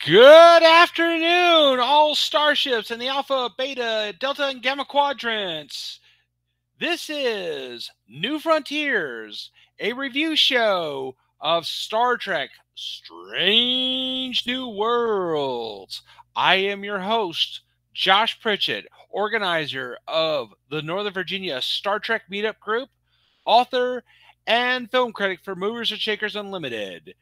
Good afternoon, all starships in the Alpha, Beta, Delta, and Gamma quadrants. This is New Frontiers, a review show of Star Trek Strange New Worlds. I am your host, Josh Pritchett, organizer of the Northern Virginia Star Trek Meetup Group, author, and film critic for Movers and Shakers Unlimited.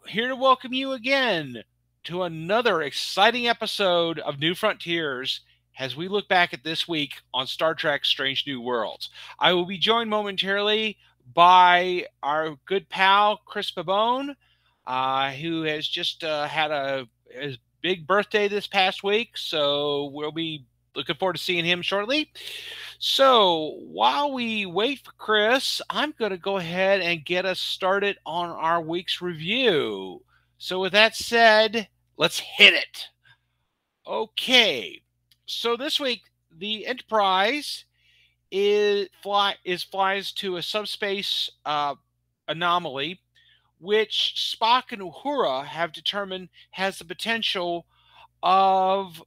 Here to welcome you again to another exciting episode of New Frontiers as we look back at this week on Star Trek Strange New Worlds. I will be joined momentarily by our good pal, Chris Pabone, who has just had his big birthday this past week, so we'll be looking forward to seeing him shortly. So while we wait for Chris, I'm going to go ahead and get us started on our week's review. So with that said, let's hit it. Okay, so this week the Enterprise flies to a subspace anomaly, which Spock and Uhura have determined has the potential of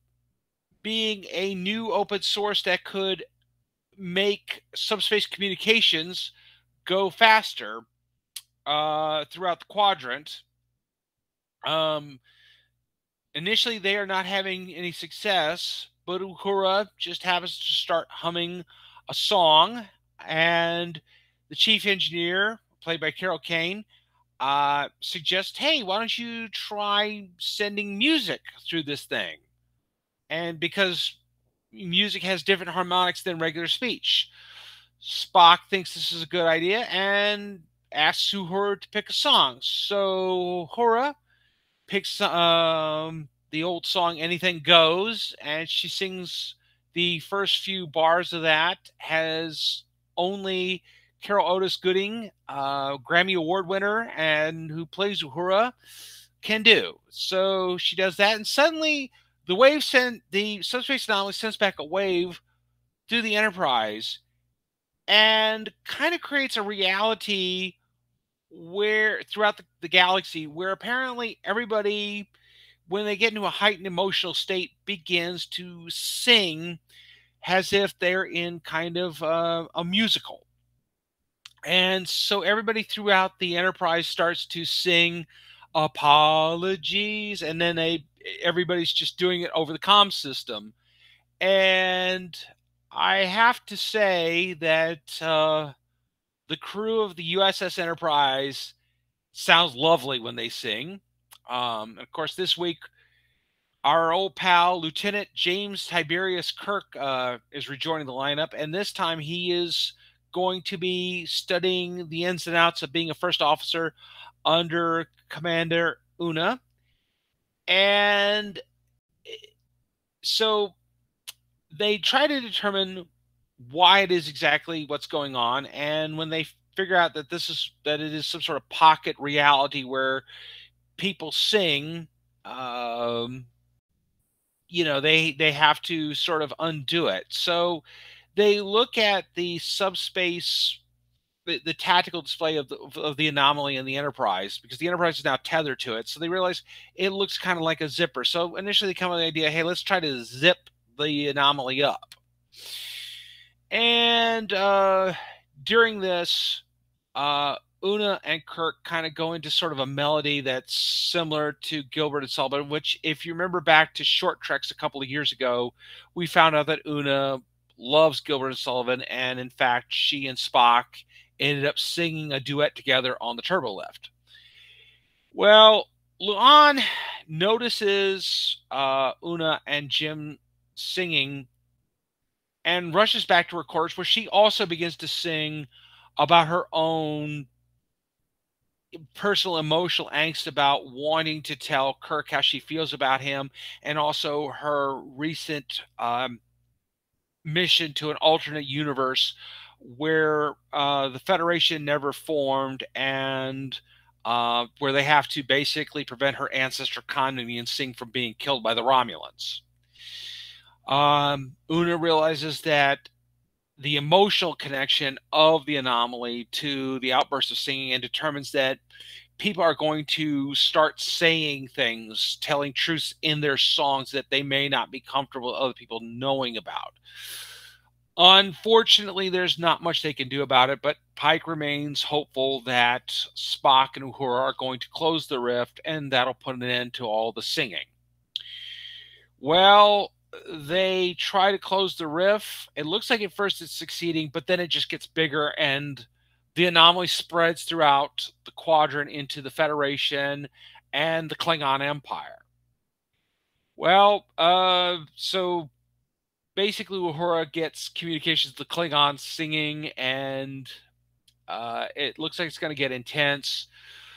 being a new open source that could make subspace communications go faster throughout the quadrant. Initially, they are not having any success, but Uhura just happens to start humming a song, and the chief engineer, played by Carol Kane, suggests, hey, why don't you try sending music through this thing? And because music has different harmonics than regular speech, Spock thinks this is a good idea and asks Uhura to pick a song. So Uhura picks the old song Anything Goes, and she sings the first few bars of that, has only Carol Otis Gooding, Grammy Award winner, and who plays Uhura, can do. So she does that, and suddenly the subspace anomaly sends back a wave through the Enterprise and kind of creates a reality where throughout the galaxy where apparently everybody, when they get into a heightened emotional state, begins to sing as if they're in kind of a musical. And so everybody throughout the Enterprise starts to sing apologies, and then everybody's just doing it over the comm system. And I have to say that the crew of the USS Enterprise sounds lovely when they sing. Of course, this week, our old pal, Lieutenant James Tiberius Kirk, is rejoining the lineup, and this time he is going to be studying the ins and outs of being a first officer under Commander Una. And so they try to determine why it is exactly what's going on, and when they figure out that it is some sort of pocket reality where people sing, they have to sort of undo it. So they look at the subspace, the tactical display of the anomaly in the Enterprise, because the Enterprise is now tethered to it. So they realize it looks kind of like a zipper. So initially they come up with the idea, hey, let's try to zip the anomaly up. And during this, Una and Kirk kind of go into sort of a melody that's similar to Gilbert and Sullivan, which, if you remember back to Short Treks a couple of years ago, we found out that Una loves Gilbert and Sullivan, and in fact, she and Spock ended up singing a duet together on the turbo lift. Well, Luan notices Una and Jim singing and rushes back to her quarters, where she also begins to sing about her own personal emotional angst about wanting to tell Kirk how she feels about him, and also her recent mission to an alternate universe where the Federation never formed, and where they have to basically prevent her ancestor Khan and Singh from being killed by the Romulans. Una realizes that the emotional connection of the anomaly to the outburst of singing and determines that people are going to start saying things, telling truths in their songs that they may not be comfortable with other people knowing about. Unfortunately, there's not much they can do about it, but Pike remains hopeful that Spock and Uhura are going to close the rift, and that'll put an end to all the singing. Well, they try to close the rift. It looks like at first it's succeeding, but then it just gets bigger, and the anomaly spreads throughout the quadrant into the Federation and the Klingon Empire. Well, so basically Uhura gets communications with the Klingons singing, and it looks like it's going to get intense.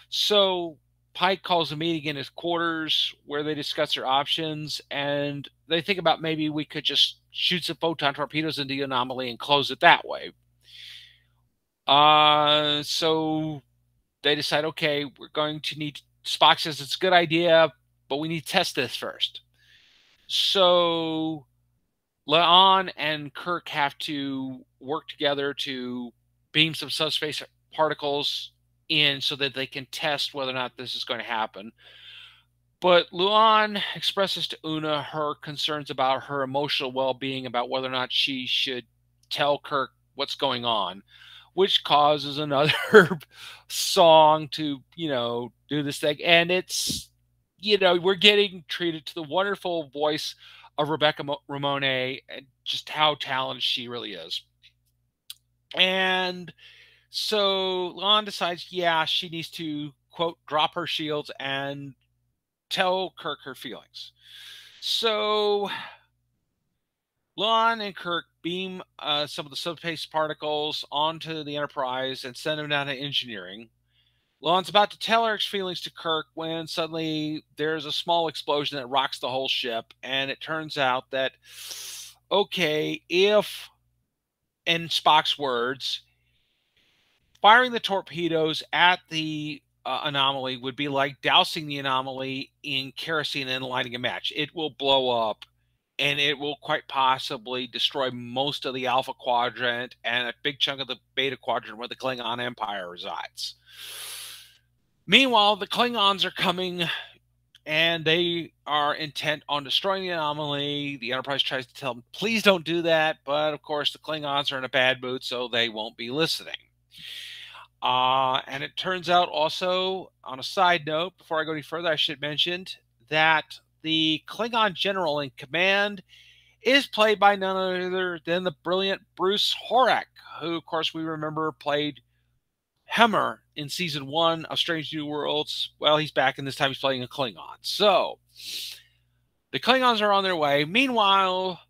So Pike calls a meeting in his quarters where they discuss their options, and they think about maybe we could just shoot some photon torpedoes into the anomaly and close it that way. So they decide, okay, we're going to need. Spock says it's a good idea, but we need to test this first. So La'an and Kirk have to work together to beam some subspace particles in so that they can test whether or not this is going to happen. But Luan expresses to Una her concerns about her emotional well-being, about whether or not she should tell Kirk what's going on, which causes another song to, do this thing. And it's, we're getting treated to the wonderful voice of Rebecca Ramone and just how talented she really is. And so Lon decides, she needs to, quote, drop her shields and tell Kirk her feelings. So Lon and Kirk beam some of the subspace particles onto the Enterprise and send them down to engineering. Lon's about to tell her feelings to Kirk when suddenly there's a small explosion that rocks the whole ship, and it turns out that, okay, if, in Spock's words, firing the torpedoes at the anomaly would be like dousing the anomaly in kerosene and lighting a match. It will blow up, and it will quite possibly destroy most of the Alpha Quadrant and a big chunk of the Beta Quadrant where the Klingon Empire resides. Meanwhile, the Klingons are coming, and they are intent on destroying the anomaly. The Enterprise tries to tell them, please don't do that. But, of course, the Klingons are in a bad mood, so they won't be listening. And it turns out also, on a side note, before I go any further, I should mention that the Klingon general in command is played by none other than the brilliant Bruce Horak, who, of course, we remember played Hemmer in season 1 of Strange New Worlds. Well, he's back, and this time he's playing a Klingon. So, the Klingons are on their way. Meanwhile,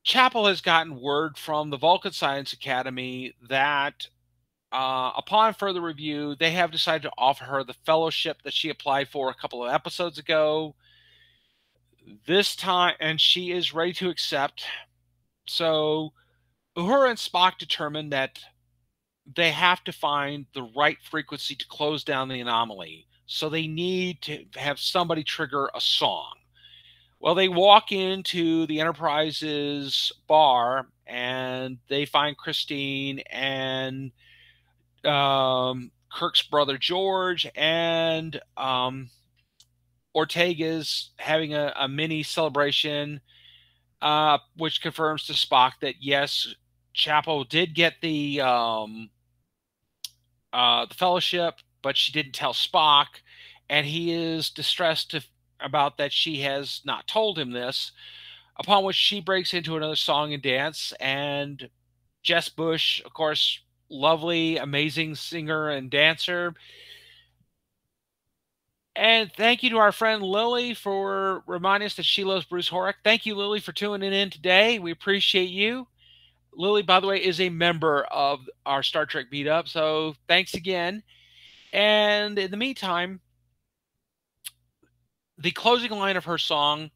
Chapel has gotten word from the Vulcan Science Academy that upon further review, they have decided to offer her the fellowship that she applied for a couple of episodes ago. This time, and she is ready to accept. So, Uhura and Spock determine that they have to find the right frequency to close down the anomaly. So they need to have somebody trigger a song. Well, they walk into the Enterprise's bar, and they find Christine and Kirk's brother George, and Ortega's having a mini celebration, which confirms to Spock that yes, Chapel did get the fellowship, but she didn't tell Spock, and he is distressed about that she has not told him this. Upon which she breaks into another song and dance, and Jess Bush, of course, lovely, amazing singer and dancer. And thank you to our friend Lily for reminding us that she loves Bruce Horak. Thank you, Lily, for tuning in today. We appreciate you. Lily, by the way, is a member of our Star Trek meetup, so thanks again. And in the meantime, the closing line of her song,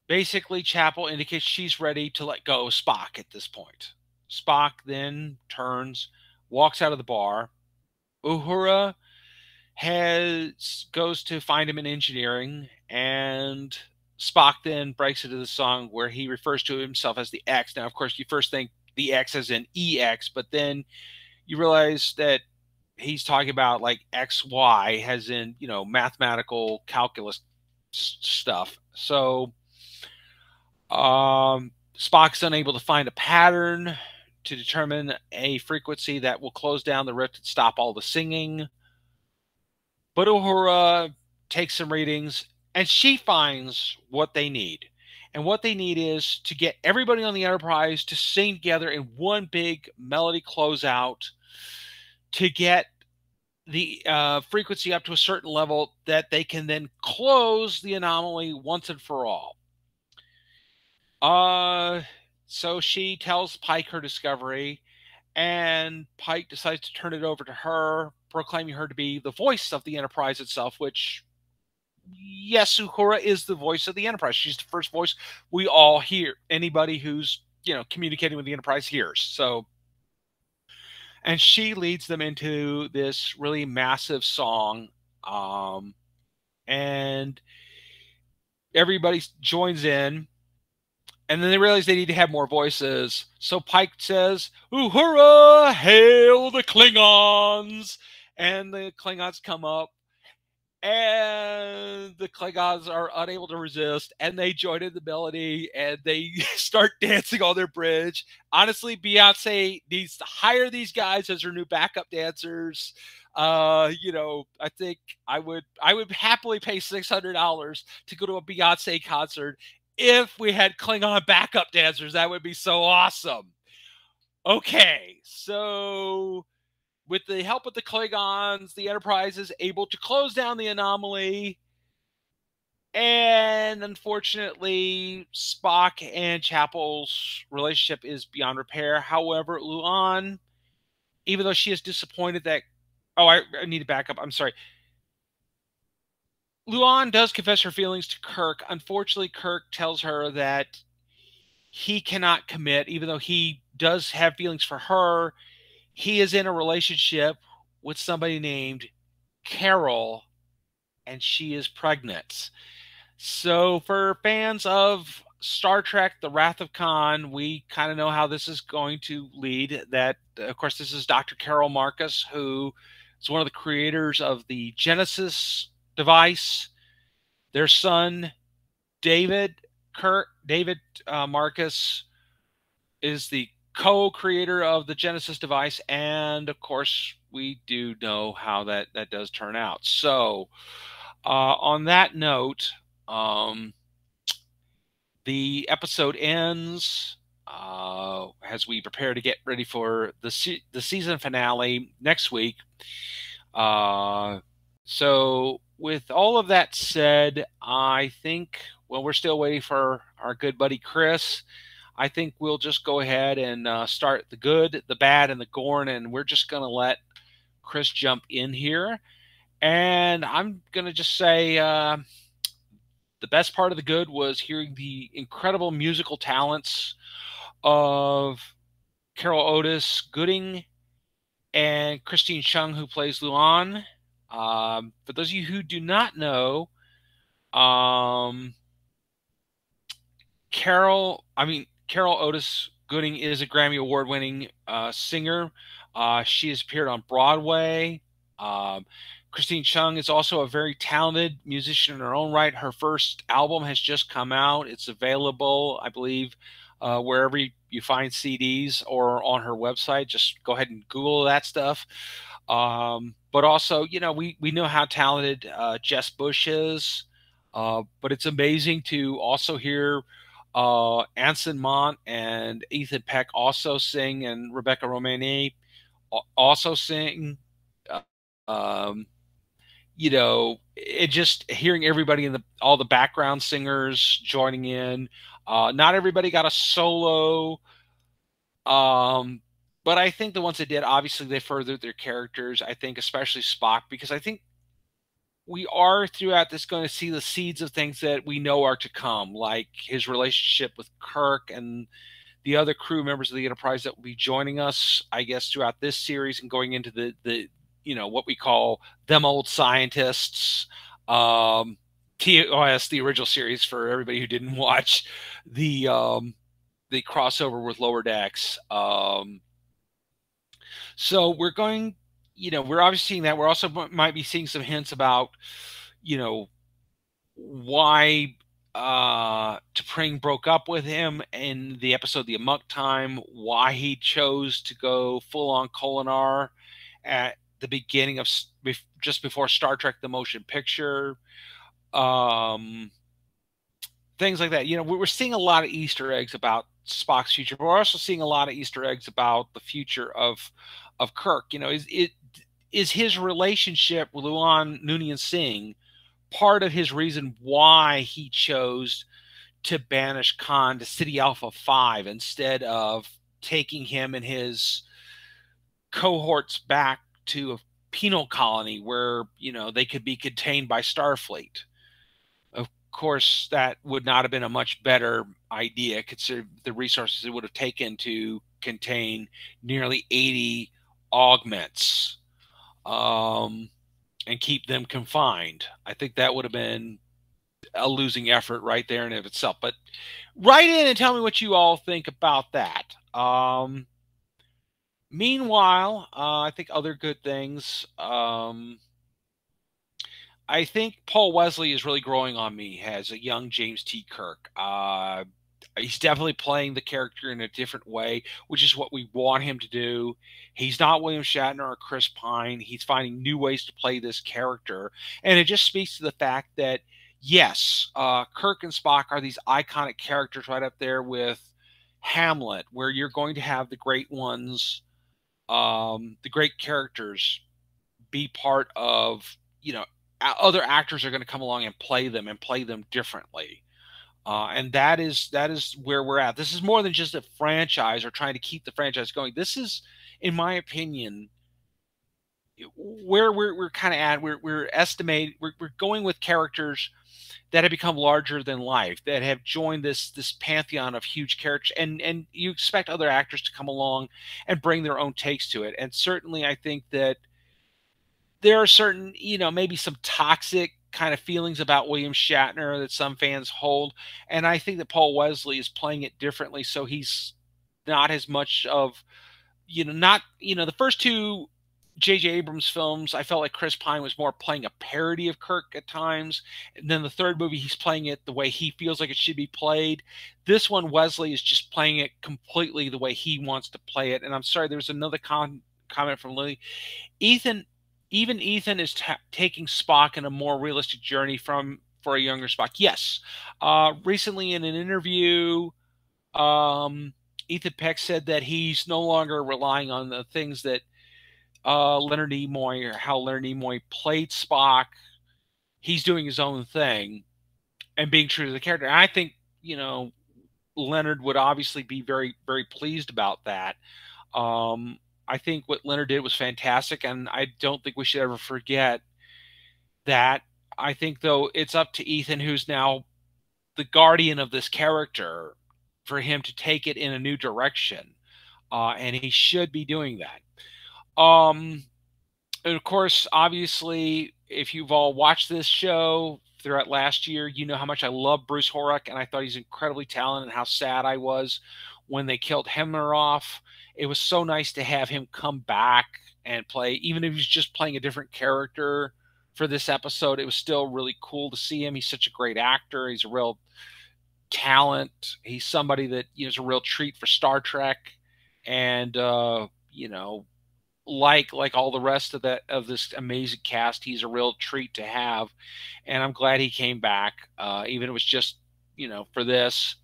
basically Chapel indicates she's ready to let go of Spock at this point. Spock then turns, walks out of the bar. Uhura goes to find him in engineering, and Spock then breaks into the song where he refers to himself as the X. Now, of course, you first think the X as in EX, but then you realize that he's talking about like XY as in, mathematical calculus stuff. So Spock's unable to find a pattern to determine a frequency that will close down the rift and stop all the singing. But Uhura takes some readings and she finds what they need. And what they need is to get everybody on the Enterprise to sing together in one big melody closeout to get the frequency up to a certain level that they can then close the anomaly once and for all. So she tells Pike her discovery, and Pike decides to turn it over to her, proclaiming her to be the voice of the Enterprise itself, which, yes, Uhura is the voice of the Enterprise. She's the first voice we all hear. Anybody who's, communicating with the Enterprise hears. So, and she leads them into this really massive song. And everybody joins in. And then they realize they need to have more voices. So Pike says, "Uhura, hail the Klingons!" And the Klingons come up. And the Klingons are unable to resist. And they join in the melody. And they start dancing on their bridge. Honestly, Beyonce needs to hire these guys as her new backup dancers. I think I would happily pay $600 to go to a Beyonce concert. If we had Klingon backup dancers, that would be so awesome. Okay, so with the help of the Klingons, the Enterprise is able to close down the anomaly. And unfortunately, Spock and Chapel's relationship is beyond repair. However, Luan, even though she is disappointed that... Oh, I need to back up. I'm sorry. Luan does confess her feelings to Kirk. Unfortunately, Kirk tells her that he cannot commit, even though he does have feelings for her. He is in a relationship with somebody named Carol, and she is pregnant. So for fans of Star Trek, The Wrath of Khan, we kind of know how this is going to lead. That, of course, this is Dr. Carol Marcus, who is one of the creators of the Genesis device. Their son, David Marcus, is the co-creator of the Genesis device, and of course, we do know how that does turn out. So, on that note, the episode ends as we prepare to get ready for the season finale next week. So with all of that said, I think, well, we're still waiting for our good buddy Chris. I think we'll just go ahead and start the good, the bad, and the Gorn, and we're just going to let Chris jump in here. And I'm going to just say the best part of the good was hearing the incredible musical talents of Carol Otis Gooding and Christine Chung, who plays Luan. For those of you who do not know, Carol Otis Gooding is a Grammy Award-winning singer. She has appeared on Broadway. Christine Chung is also a very talented musician in her own right. Her first album has just come out. It's available, I believe, wherever you find CDs or on her website. Just go ahead and Google that stuff. But also, we know how talented Jess Bush is. But it's amazing to also hear Anson Mont and Ethan Peck also sing, and Rebecca Romani also sing. It just hearing everybody in all the background singers joining in. Not everybody got a solo. But I think the ones that did, obviously they furthered their characters. I think especially Spock, because I think we are throughout this going to see the seeds of things that we know are to come, like his relationship with Kirk and the other crew members of the Enterprise that will be joining us, I guess, throughout this series and going into the what we call them old scientists. TOS, the original series, for everybody who didn't watch the they cross over with Lower Decks. So we're going, we're obviously seeing that. We're also might be seeing some hints about, you know, why T'Pring broke up with him in the episode The Amok Time, why he chose to go full on Kolinar at the beginning of just before Star Trek the Motion Picture. Things like that. We're seeing a lot of Easter eggs about Spock's future, but we're also seeing a lot of Easter eggs about the future of Kirk. Is his relationship with Luan Noonien Singh part of his reason why he chose to banish Khan to City Alpha 5 instead of taking him and his cohorts back to a penal colony where, they could be contained by Starfleet? Of course, that would not have been a much better idea, considering the resources it would have taken to contain nearly 80 augments and keep them confined. I think that would have been a losing effort right there in and of itself. But write in and tell me what you all think about that. Meanwhile, I think other good things. I think Paul Wesley is really growing on me as a young James T. Kirk. He's definitely playing the character in a different way, which is what we want him to do. He's not William Shatner or Chris Pine. He's finding new ways to play this character. And it just speaks to the fact that, yes, Kirk and Spock are these iconic characters right up there with Hamlet, where you're going to have the great ones, the great characters be part of, other actors are going to come along and play them differently. And that is where we're at. This is more than just a franchise or trying to keep the franchise going. This is, in my opinion, where we're kind of at. We're estimating, we're going with characters that have become larger than life, that have joined this pantheon of huge characters, and you expect other actors to come along and bring their own takes to it. And certainly, I think that there are certain, maybe some toxic kind of feelings about William Shatner that some fans hold. And I think that Paul Wesley is playing it differently. So he's not as much of, the first two J.J. Abrams films, I felt like Chris Pine was more playing a parody of Kirk at times. And then the third movie, he's playing it the way he feels like it should be played. This one, Wesley is just playing it completely the way he wants to play it. And I'm sorry, there was another comment from Lily. Even Ethan is taking Spock in a more realistic journey for a younger Spock. Yes. Recently in an interview, Ethan Peck said that he's no longer relying on the things that Leonard Nimoy, or how Leonard Nimoy played Spock. He's doing his own thing and being true to the character. And I think, Leonard would obviously be very, very pleased about that. I think what Leonard did was fantastic, and I don't think we should ever forget that. I think, though, it's up to Ethan, who's now the guardian of this character, for him to take it in a new direction, and he should be doing that. And of course, obviously, if you've all watched this show throughout last year, you know how much I love Bruce Horak, and I thought he's incredibly talented, and how sad I was when they killed Himmler off. It was so nice to have him come back and play, even if he's just playing a different character for this episode. It was still really cool to see him. He's such a great actor. He's a real talent. He's somebody that is a real treat for Star Trek, and like all the rest of this amazing cast, he's a real treat to have. And I'm glad he came back, even if it was just for this.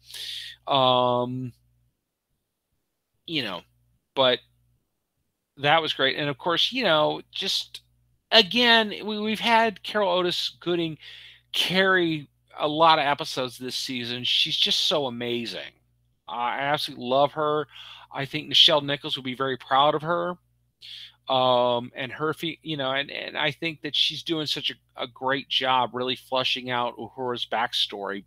But that was great. And of course, just again, we've had Carol Otis Gooding carry a lot of episodes this season. She's just so amazing. I absolutely love her. I think Nichelle Nichols will be very proud of her. And her feet, and I think that she's doing such a great job really fleshing out Uhura's backstory.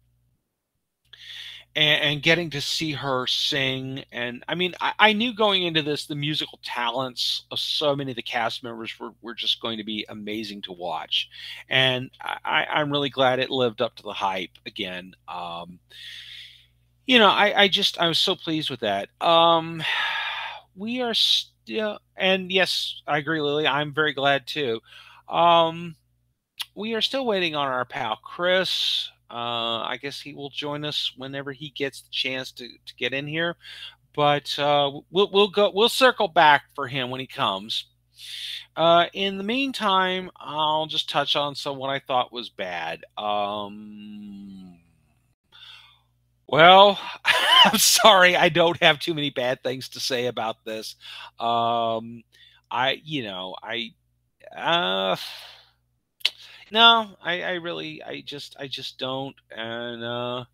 And getting to see her sing. And I mean, I knew going into this, the musical talents of so many of the cast members were just going to be amazing to watch. And I'm really glad it lived up to the hype again. I was so pleased with that. We are still, and yes, I agree, Lily. I'm very glad too. Um, we are still waiting on our pal Chris. I guess he will join us whenever he gets the chance to get in here. But we'll circle back for him when he comes. In the meantime, I'll just touch on some what I thought was bad. Well, I'm sorry, I don't have too many bad things to say about this. Um, I, you know, uh, no, I really, I just don't. And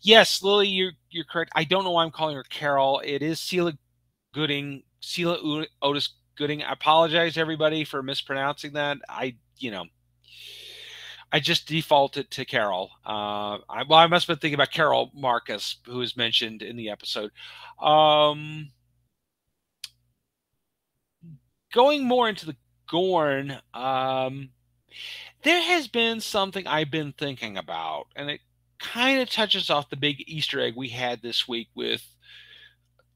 yes, Lily, you're correct. I don't know why I'm calling her Carol. It is Otis Gooding. I apologize, everybody, for mispronouncing that. I just defaulted to Carol. I must have been thinking about Carol Marcus, who is mentioned in the episode. Um, Going more into the Gorn, there has been something I've been thinking about, and it kind of touches off the big Easter egg we had this week with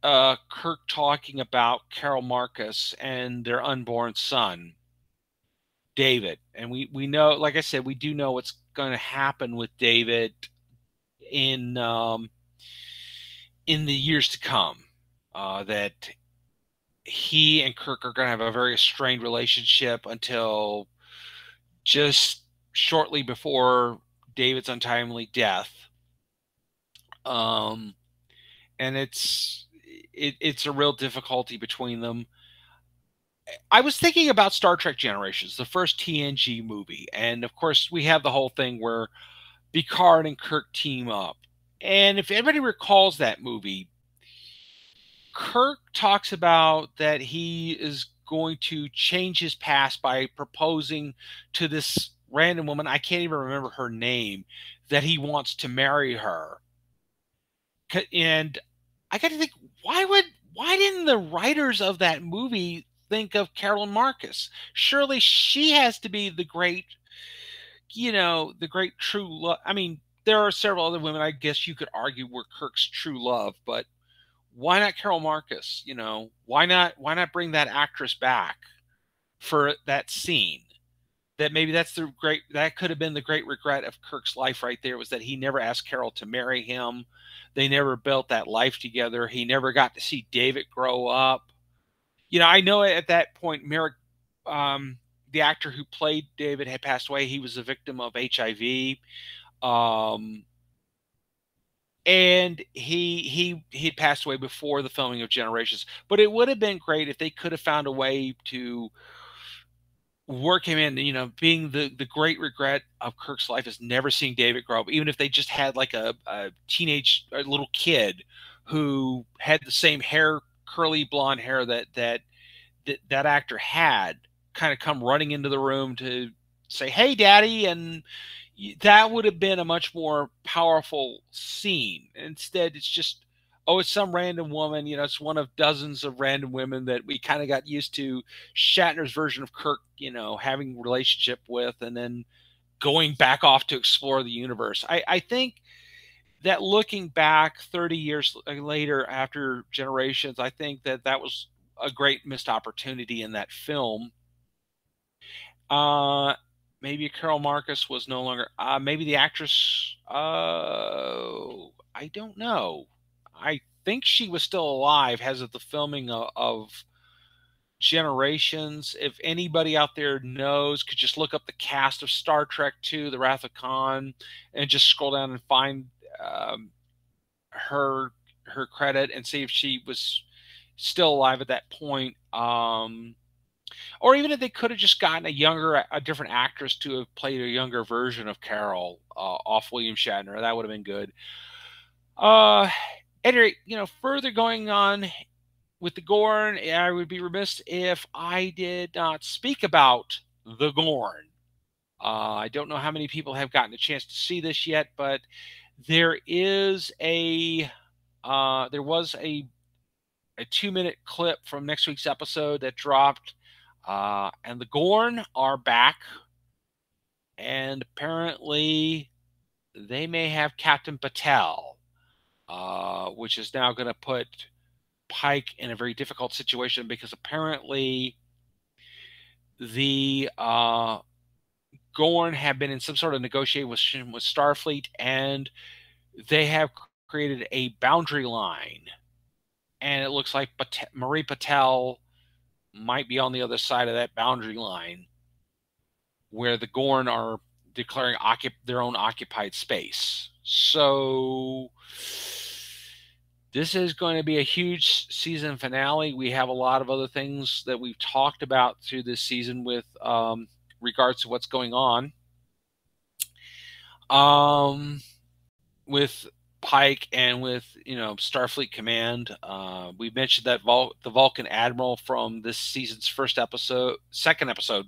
Kirk talking about Carol Marcus and their unborn son, David. And we know, like I said, we do know what's going to happen with David in in the years to come. That he and Kirk are going to have a very strained relationship until just shortly before David's untimely death. Um, and it's a real difficulty between them. I was thinking about Star Trek Generations, the first TNG movie, and of course we have the whole thing where Picard and Kirk team up. And if anybody recalls that movie, Kirk talks about that he is going to change his past by proposing to this random woman, I can't even remember her name, that he wants to marry her. And I got to think, why didn't the writers of that movie think of Carolyn Marcus? Surely she has to be the great, the great true love. I mean, there are several other women I guess you could argue were Kirk's true love, but why not Carol Marcus? Why not bring that actress back for that scene? That could have been the great regret of Kirk's life right there, was that he never asked Carol to marry him. They never built that life together. He never got to see David grow up. I know at that point Merrick, the actor who played David, had passed away. He was a victim of HIV. Um, and he passed away before the filming of Generations. But it would have been great if they could have found a way to work him in. Being the great regret of Kirk's life is never seeing David grow up. Even if they just had like a little kid who had the same hair, curly blonde hair that actor had, kind of come running into the room to say, "Hey, Daddy," and that would have been a much more powerful scene. Instead, it's just, oh, it's some random woman. It's one of dozens of random women that we kind of got used to Shatner's version of Kirk, having a relationship with, and then going back off to explore the universe. I think that looking back 30 years later after Generations, I think that was a great missed opportunity in that film. Uh, Maybe Carol Marcus was no longer. Maybe the actress. I don't know. I think she was still alive as of the filming of Generations. If anybody out there knows, could just look up the cast of Star Trek II: The Wrath of Khan, and just scroll down and find her credit and see if she was still alive at that point. Or even if they could have just gotten a different actress to have played a younger version of Carol off William Shatner, that would have been good. Uh, Anyway, further going on with the Gorn, I would be remiss if I did not speak about the Gorn. I don't know how many people have gotten a chance to see this yet, but there was a 2-minute clip from next week's episode that dropped. And the Gorn are back, and apparently they may have Captain Patel. which is now going to put Pike in a very difficult situation because apparently the Gorn have been in some sort of negotiation with Starfleet, and they have created a boundary line, and it looks like Marie Patel might be on the other side of that boundary line, where the Gorn are declaring their own occupied space. So this is going to be a huge season finale. We have a lot of other things that we've talked about through this season with regards to what's going on. With Pike and with Starfleet Command. We mentioned that the Vulcan Admiral from this season's second episode,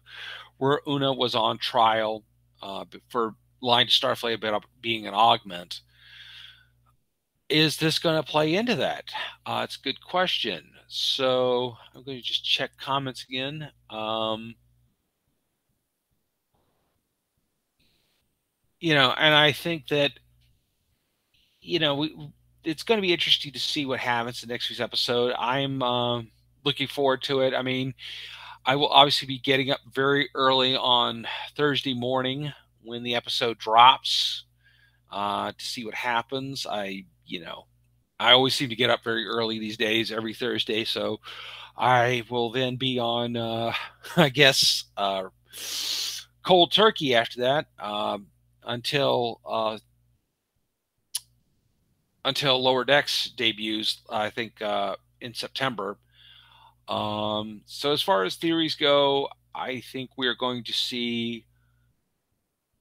where Una was on trial for lying to Starfleet about being an augment. Is this going to play into that? It's a good question. So I'm going to just check comments again. And I think that it's going to be interesting to see what happens in next week's episode. I'm looking forward to it. I mean, I will obviously be getting up very early on Thursday morning when the episode drops to see what happens. I always seem to get up very early these days, every Thursday. So I will then be on, I guess, cold turkey after that until Lower Decks debuts, I think, in September. So as far as theories go, I think we're going to see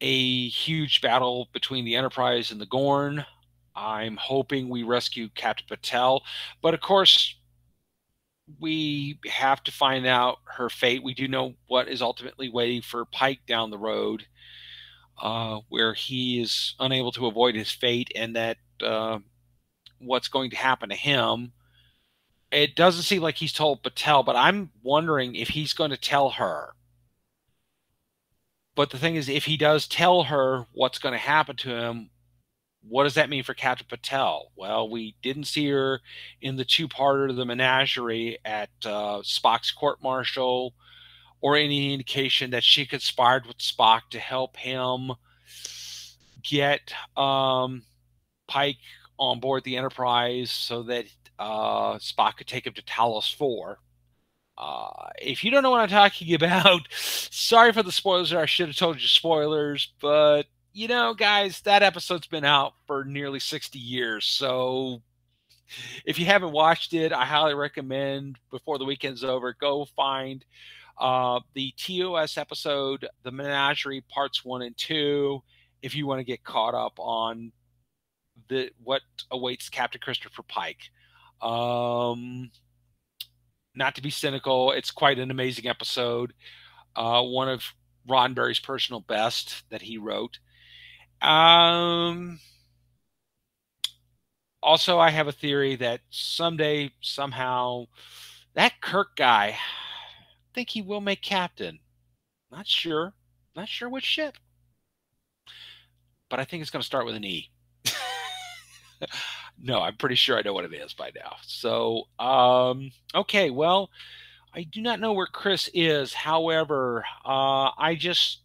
a huge battle between the Enterprise and the Gorn. I'm hoping we rescue Captain Patel, but of course we have to find out her fate. We do know what is ultimately waiting for Pike down the road, where he is unable to avoid his fate, and that what's going to happen to him. It doesn't seem like he's told Patel, but I'm wondering if he's going to tell her. But the thing is, if he does tell her what's going to happen to him, what does that mean for Captain Patel? Well, we didn't see her in the two-parter, The Menagerie, at Spock's court-martial, or any indication that she conspired with Spock to help him get Pike on board the Enterprise so that Spock could take him to Talos 4. If you don't know what I'm talking about, sorry for the spoilers. I should have told you spoilers, but guys, that episode's been out for nearly 60 years. So if you haven't watched it, I highly recommend before the weekend's over, go find the TOS episode, The Menagerie Parts 1 and 2, if you want to get caught up on what awaits Captain Christopher Pike. Not to be cynical, it's quite an amazing episode. One of Roddenberry's personal best that he wrote. Also, I have a theory that someday, somehow, that Kirk guy, I think he will make captain. Not sure. Not sure which ship. But I think it's going to start with an E. No, I'm pretty sure I know what it is by now. So, okay, well, I do not know where Chris is. However, I just,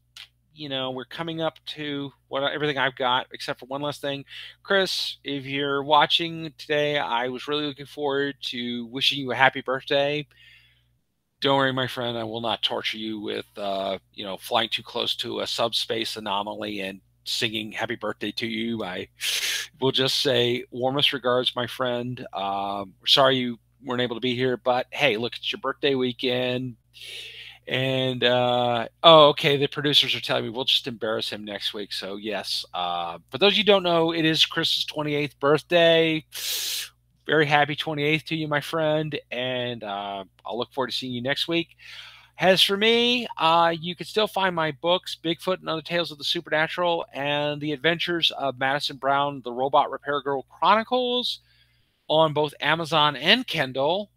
we're coming up to everything I've got, except for one last thing. Chris, if you're watching today, I was really looking forward to wishing you a happy birthday. Don't worry, my friend, I will not torture you with, flying too close to a subspace anomaly and singing happy birthday to you. I will just say warmest regards, my friend. Sorry you weren't able to be here, but hey, look, it's your birthday weekend. And okay, the producers are telling me we'll just embarrass him next week. So yes, for those of you who don't know, it is Chris's 28th birthday. Very happy 28th to you, my friend, and I'll look forward to seeing you next week. As for me, you can still find my books, Bigfoot and Other Tales of the Supernatural, and The Adventures of Madison Brown, The Robot Repair Girl Chronicles, on both Amazon and Kindle.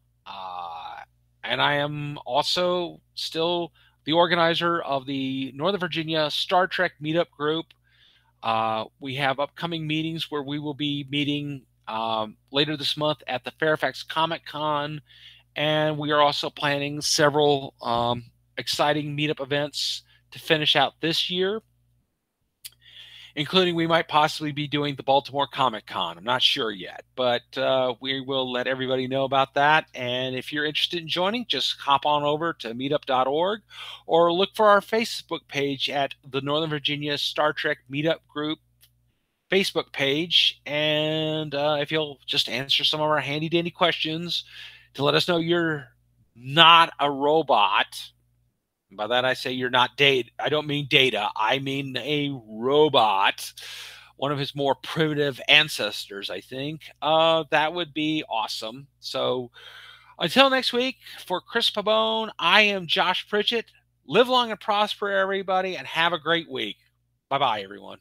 And I am also still the organizer of the Northern Virginia Star Trek Meetup Group. We have upcoming meetings where we will be meeting later this month at the Fairfax Comic Con. And we are also planning several exciting meetup events to finish out this year, including we might possibly be doing the Baltimore Comic Con. I'm not sure yet, but we will let everybody know about that. And if you're interested in joining, just hop on over to meetup.org or look for our Facebook page at the Northern Virginia Star Trek Meetup Group Facebook page. And if you'll just answer some of our handy dandy questions to let us know you're not a robot. By that I say you're not data. I don't mean data. I mean a robot. One of his more primitive ancestors, I think. That would be awesome. So until next week, for Chris Pabone, I am Josh Pritchett. Live long and prosper, everybody, and have a great week. Bye-bye, everyone.